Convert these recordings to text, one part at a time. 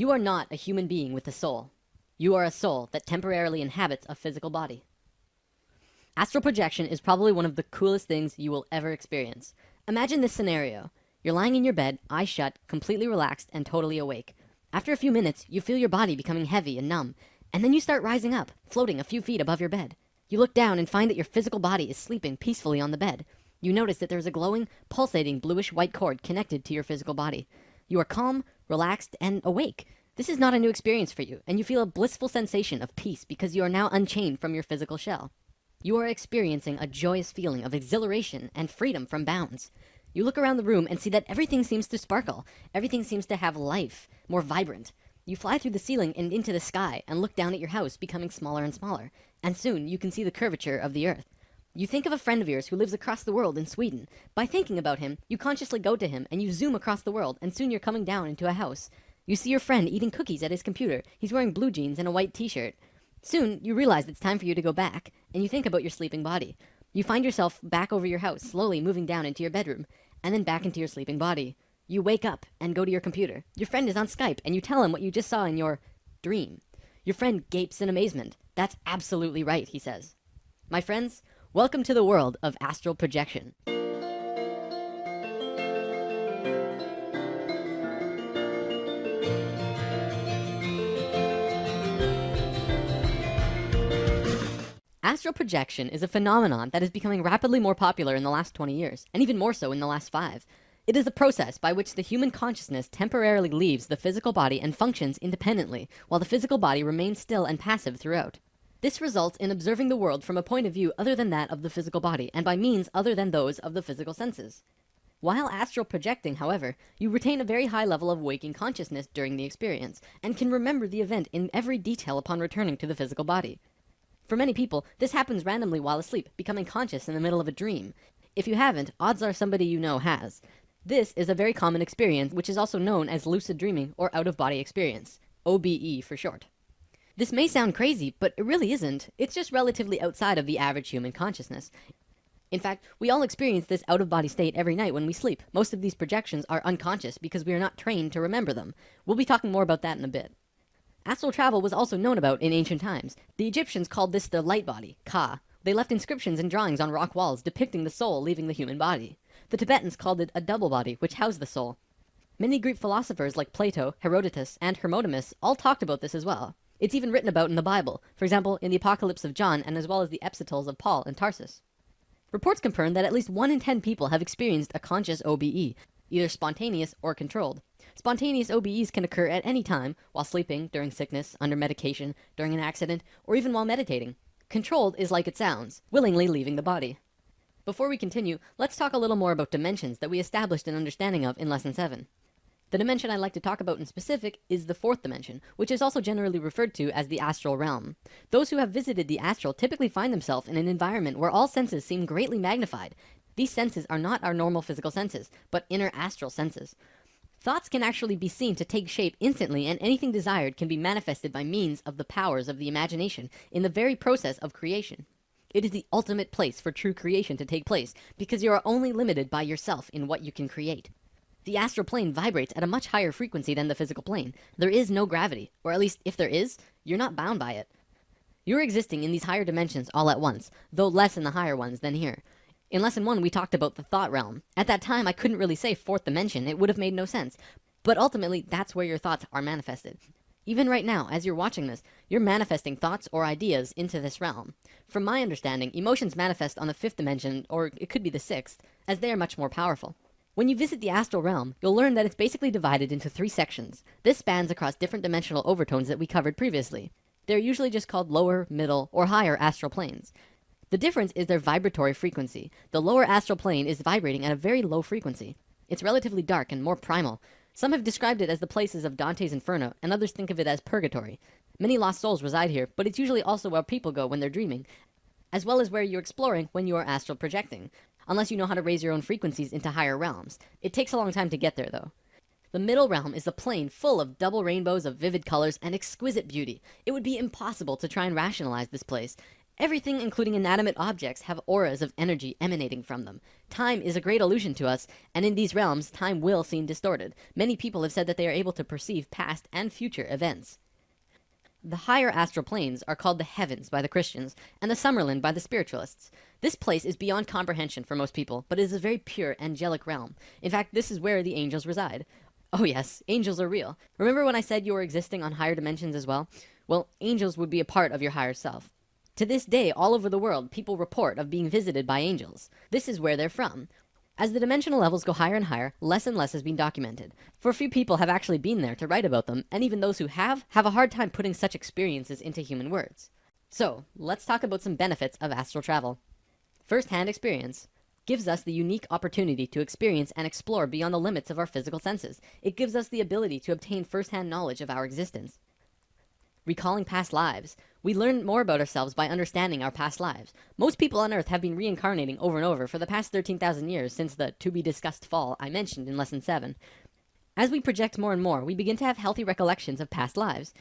You are not a human being with a soul. You are a soul that temporarily inhabits a physical body. Astral projection is probably one of the coolest things you will ever experience. Imagine this scenario. You're lying in your bed, eyes shut, completely relaxed, and totally awake. After a few minutes, you feel your body becoming heavy and numb, and then you start rising up, floating a few feet above your bed. You look down and find that your physical body is sleeping peacefully on the bed. You notice that there is a glowing, pulsating, bluish-white cord connected to your physical body. You are calm, relaxed, and awake. This is not a new experience for you, and you feel a blissful sensation of peace because you are now unchained from your physical shell. You are experiencing a joyous feeling of exhilaration and freedom from bounds. You look around the room and see that everything seems to sparkle. Everything seems to have life, more vibrant. You fly through the ceiling and into the sky and look down at your house, becoming smaller and smaller. And soon you can see the curvature of the earth. You think of a friend of yours who lives across the world in Sweden. By thinking about him, you consciously go to him and you zoom across the world, and soon you're coming down into a house. You see your friend eating cookies at his computer. He's wearing blue jeans and a white t-shirt. Soon you realize it's time for you to go back, and you think about your sleeping body. You find yourself back over your house, slowly moving down into your bedroom, and then back into your sleeping body. You wake up and go to your computer. Your friend is on Skype, and you tell him what you just saw in your dream. Your friend gapes in amazement. "That's absolutely right," he says. My friends, welcome to the world of astral projection. Astral projection is a phenomenon that is becoming rapidly more popular in the last 20 years, and even more so in the last 5. It is a process by which the human consciousness temporarily leaves the physical body and functions independently, while the physical body remains still and passive throughout. This results in observing the world from a point of view other than that of the physical body, and by means other than those of the physical senses. While astral projecting, however, you retain a very high level of waking consciousness during the experience, and can remember the event in every detail upon returning to the physical body. For many people, this happens randomly while asleep, becoming conscious in the middle of a dream. If you haven't, odds are somebody you know has. This is a very common experience, which is also known as lucid dreaming or out-of-body experience, OBE for short. This may sound crazy, but it really isn't. It's just relatively outside of the average human consciousness. In fact, we all experience this out-of-body state every night when we sleep. Most of these projections are unconscious because we are not trained to remember them. We'll be talking more about that in a bit. Astral travel was also known about in ancient times. The Egyptians called this the light body, Ka. They left inscriptions and drawings on rock walls depicting the soul leaving the human body. The Tibetans called it a double body, which housed the soul. Many Greek philosophers like Plato, Herodotus, and Hermotimus all talked about this as well. It's even written about in the Bible, for example, in the Apocalypse of John, and as well as the Epistles of Paul and Tarsus. Reports confirm that at least 1 in 10 people have experienced a conscious OBE, either spontaneous or controlled. Spontaneous OBEs can occur at any time, while sleeping, during sickness, under medication, during an accident, or even while meditating. Controlled is like it sounds, willingly leaving the body. Before we continue, let's talk a little more about dimensions that we established an understanding of in Lesson 7. The dimension I'd like to talk about in specific is the 4th dimension, which is also generally referred to as the astral realm. Those who have visited the astral typically find themselves in an environment where all senses seem greatly magnified. These senses are not our normal physical senses, but inner astral senses. Thoughts can actually be seen to take shape instantly, and anything desired can be manifested by means of the powers of the imagination in the very process of creation. It is the ultimate place for true creation to take place, because you are only limited by yourself in what you can create. The astral plane vibrates at a much higher frequency than the physical plane. There is no gravity, or at least if there is, you're not bound by it. You're existing in these higher dimensions all at once, though less in the higher ones than here. In Lesson 1, we talked about the thought realm. At that time, I couldn't really say 4th dimension. It would have made no sense. But ultimately, that's where your thoughts are manifested. Even right now, as you're watching this, you're manifesting thoughts or ideas into this realm. From my understanding, emotions manifest on the 5th dimension, or it could be the 6th, as they are much more powerful. When you visit the astral realm, you'll learn that it's basically divided into 3 sections. This spans across different dimensional overtones that we covered previously. They're usually just called lower, middle, or higher astral planes. The difference is their vibratory frequency. The lower astral plane is vibrating at a very low frequency. It's relatively dark and more primal. Some have described it as the places of Dante's Inferno, and others think of it as purgatory. Many lost souls reside here, but it's usually also where people go when they're dreaming, as well as where you're exploring when you are astral projecting, unless you know how to raise your own frequencies into higher realms. It takes a long time to get there, though. The middle realm is a plane full of double rainbows of vivid colors and exquisite beauty. It would be impossible to try and rationalize this place. Everything, including inanimate objects, have auras of energy emanating from them. Time is a great illusion to us, and in these realms, time will seem distorted. Many people have said that they are able to perceive past and future events. The higher astral planes are called the heavens by the Christians, and the Summerland by the spiritualists. This place is beyond comprehension for most people, but it is a very pure, angelic realm. In fact, this is where the angels reside. Oh yes, angels are real. Remember when I said you were existing on higher dimensions as well? Well, angels would be a part of your higher self. To this day, all over the world, people report of being visited by angels. This is where they're from. As the dimensional levels go higher and higher, less and less has been documented. For few people have actually been there to write about them, and even those who have a hard time putting such experiences into human words. So, let's talk about some benefits of astral travel. First-hand experience gives us the unique opportunity to experience and explore beyond the limits of our physical senses. It gives us the ability to obtain first-hand knowledge of our existence. Recalling past lives. We learn more about ourselves by understanding our past lives. Most people on Earth have been reincarnating over and over for the past 13,000 years since the to-be-discussed fall I mentioned in Lesson 7. As we project more and more, we begin to have healthy recollections of past lives.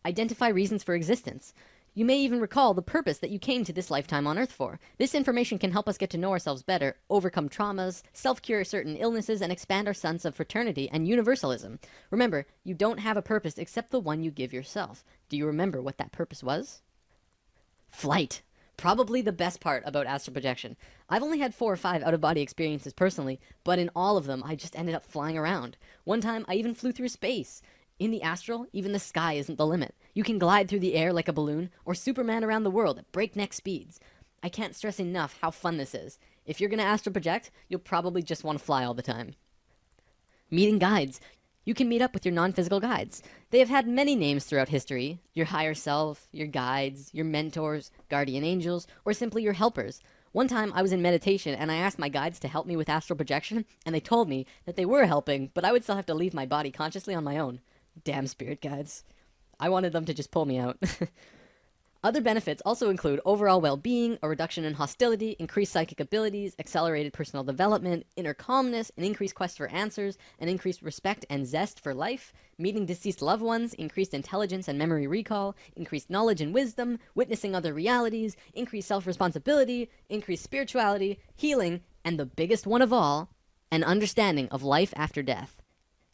Identify reasons for existence. You may even recall the purpose that you came to this lifetime on Earth for. This information can help us get to know ourselves better, overcome traumas, self-cure certain illnesses, and expand our sense of fraternity and universalism. Remember, you don't have a purpose except the one you give yourself. Do you remember what that purpose was? Flight. Probably the best part about astral projection. I've only had 4 or 5 out-of-body experiences personally, but in all of them, I just ended up flying around. One time, I even flew through space. In the astral, even the sky isn't the limit. You can glide through the air like a balloon, or Superman around the world at breakneck speeds. I can't stress enough how fun this is. If you're gonna astral project, you'll probably just want to fly all the time. Meeting guides. You can meet up with your non-physical guides. They have had many names throughout history. Your higher self, your guides, your mentors, guardian angels, or simply your helpers. One time I was in meditation and I asked my guides to help me with astral projection, and they told me that they were helping, but I would still have to leave my body consciously on my own. Damn spirit guides. I wanted them to just pull me out. Other benefits also include overall well-being, a reduction in hostility, increased psychic abilities, accelerated personal development, inner calmness, an increased quest for answers, an increased respect and zest for life, meeting deceased loved ones, increased intelligence and memory recall, increased knowledge and wisdom, witnessing other realities, increased self-responsibility, increased spirituality, healing, and the biggest one of all, an understanding of life after death.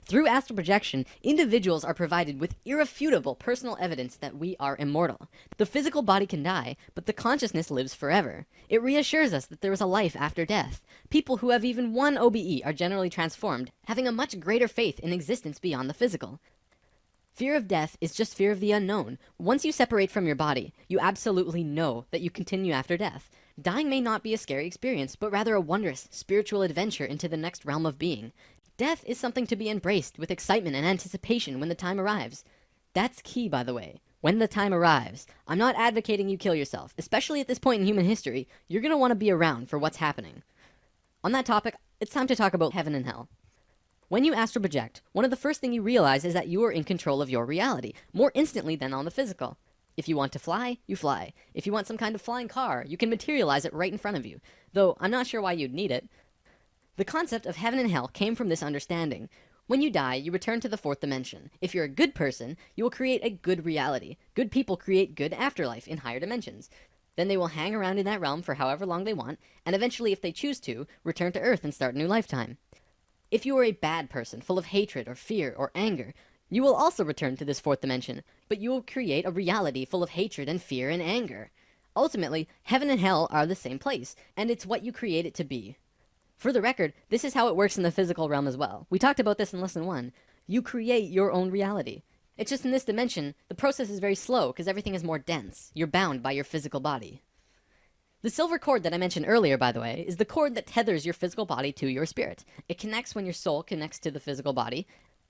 Through astral projection, individuals are provided with irrefutable personal evidence that we are immortal. The physical body can die, but the consciousness lives forever. It reassures us that there is a life after death. People who have even one OBE are generally transformed, having a much greater faith in existence beyond the physical. Fear of death is just fear of the unknown. Once you separate from your body, you absolutely know that you continue after death. Dying may not be a scary experience, but rather a wondrous, spiritual adventure into the next realm of being. Death is something to be embraced with excitement and anticipation when the time arrives. That's key, by the way. When the time arrives. I'm not advocating you kill yourself, especially at this point in human history. You're going to want to be around for what's happening. On that topic, it's time to talk about heaven and hell. When you astral project, one of the first things you realize is that you are in control of your reality, more instantly than on the physical. If you want to fly, you fly. If you want some kind of flying car, you can materialize it right in front of you. Though, I'm not sure why you'd need it. The concept of heaven and hell came from this understanding. When you die, you return to the 4th dimension. If you're a good person, you will create a good reality. Good people create good afterlife in higher dimensions. Then they will hang around in that realm for however long they want, and eventually, if they choose to, return to Earth and start a new lifetime. If you are a bad person, full of hatred or fear or anger, you will also return to this 4th dimension, but you will create a reality full of hatred and fear and anger. Ultimately, heaven and hell are the same place, and it's what you create it to be. For the record, this is how it works in the physical realm as well. We talked about this in Lesson 1. You create your own reality. It's just in this dimension, the process is very slow because everything is more dense. You're bound by your physical body. The silver cord that I mentioned earlier, by the way, is the cord that tethers your physical body to your spirit. It connects when your soul connects to the physical body,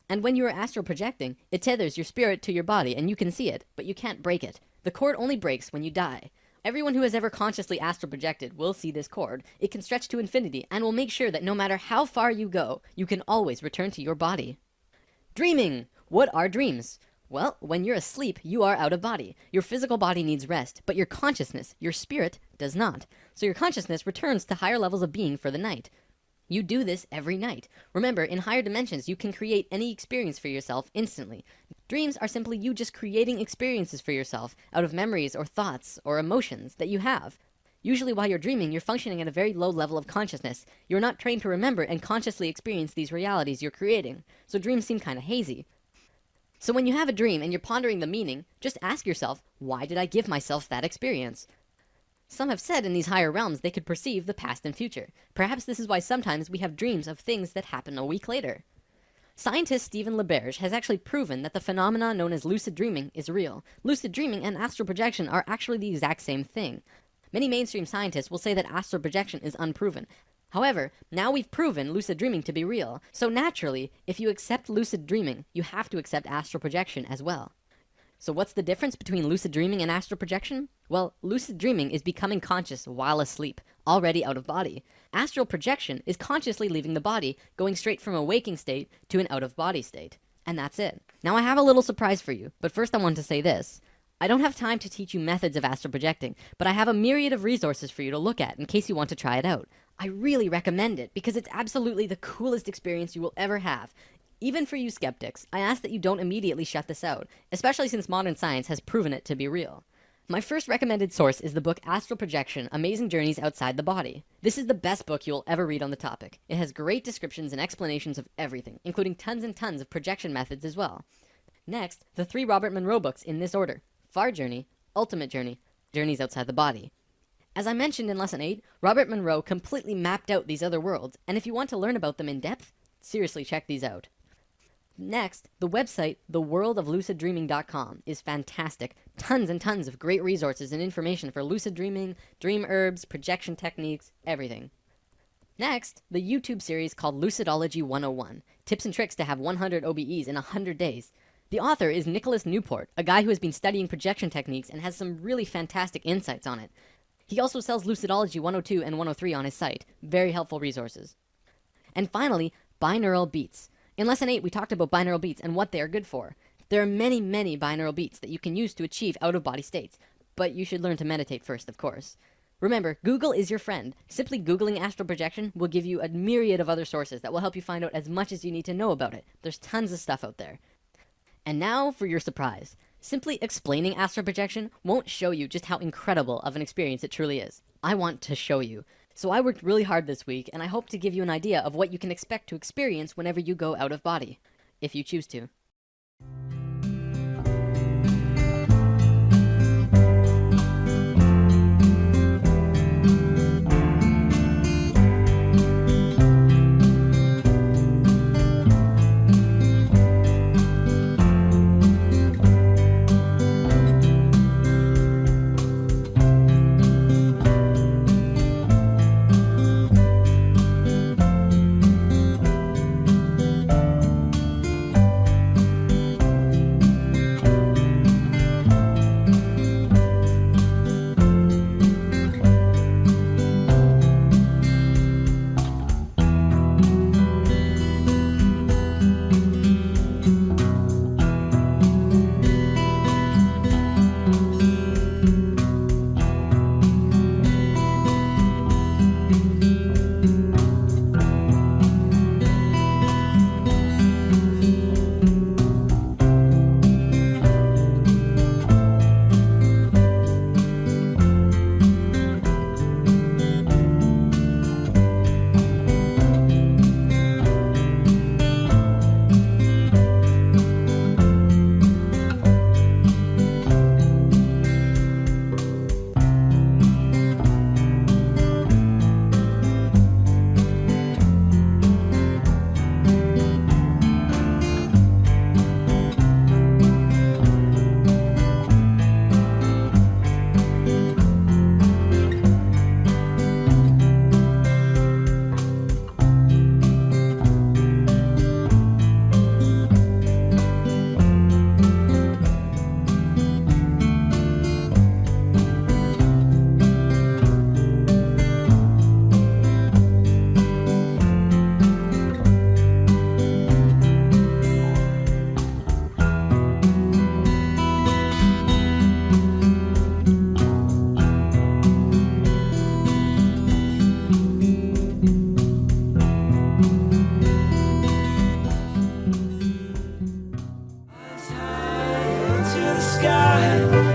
and when you are astral projecting, it tethers your spirit to your body, and you can see it, but you can't break it. The cord only breaks when you die. Everyone who has ever consciously astral projected will see this cord. It can stretch to infinity and will make sure that no matter how far you go, you can always return to your body. Dreaming! What are dreams? Well, when you're asleep, you are out of body. Your physical body needs rest, but your consciousness, your spirit, does not. So your consciousness returns to higher levels of being for the night. You do this every night. Remember, in higher dimensions, you can create any experience for yourself instantly. Dreams are simply you just creating experiences for yourself out of memories or thoughts or emotions that you have. Usually while you're dreaming, you're functioning at a very low level of consciousness. You're not trained to remember and consciously experience these realities you're creating. So dreams seem kind of hazy. So when you have a dream and you're pondering the meaning, just ask yourself, why did I give myself that experience? Some have said in these higher realms they could perceive the past and future. Perhaps this is why sometimes we have dreams of things that happen a week later. Scientist Stephen LaBerge has actually proven that the phenomena known as lucid dreaming is real. Lucid dreaming and astral projection are actually the exact same thing. Many mainstream scientists will say that astral projection is unproven. However, now we've proven lucid dreaming to be real. So naturally, if you accept lucid dreaming, you have to accept astral projection as well. So what's the difference between lucid dreaming and astral projection? Well, lucid dreaming is becoming conscious while asleep, already out of body. Astral projection is consciously leaving the body, going straight from a waking state to an out of body state. And that's it. Now I have a little surprise for you, but first I want to say this. I don't have time to teach you methods of astral projecting, but I have a myriad of resources for you to look at in case you want to try it out. I really recommend it because it's absolutely the coolest experience you will ever have. Even for you skeptics, I ask that you don't immediately shut this out, especially since modern science has proven it to be real. My first recommended source is the book Astral Projection: Amazing Journeys Outside the Body. This is the best book you will ever read on the topic. It has great descriptions and explanations of everything, including tons and tons of projection methods as well. Next, the 3 Robert Monroe books in this order: Far Journey, Ultimate Journey, Journeys Outside the Body. As I mentioned in Lesson 8, Robert Monroe completely mapped out these other worlds, and if you want to learn about them in depth, seriously check these out. Next, the website theworldofluciddreaming.com is fantastic. Tons and tons of great resources and information for lucid dreaming, dream herbs, projection techniques, everything. Next, the YouTube series called Lucidology 101, tips and tricks to have 100 OBEs in 100 days. The author is Nicholas Newport, a guy who has been studying projection techniques and has some really fantastic insights on it. He also sells Lucidology 102 and 103 on his site. Very helpful resources. And finally, binaural beats. In Lesson 8, we talked about binaural beats and what they are good for. There are many, many binaural beats that you can use to achieve out-of-body states, but you should learn to meditate first, of course. Remember, Google is your friend. Simply Googling astral projection will give you a myriad of other sources that will help you find out as much as you need to know about it. There's tons of stuff out there. And now for your surprise. Simply explaining astral projection won't show you just how incredible of an experience it truly is. I want to show you. So I worked really hard this week, and I hope to give you an idea of what you can expect to experience whenever you go out of body, if you choose to. sky.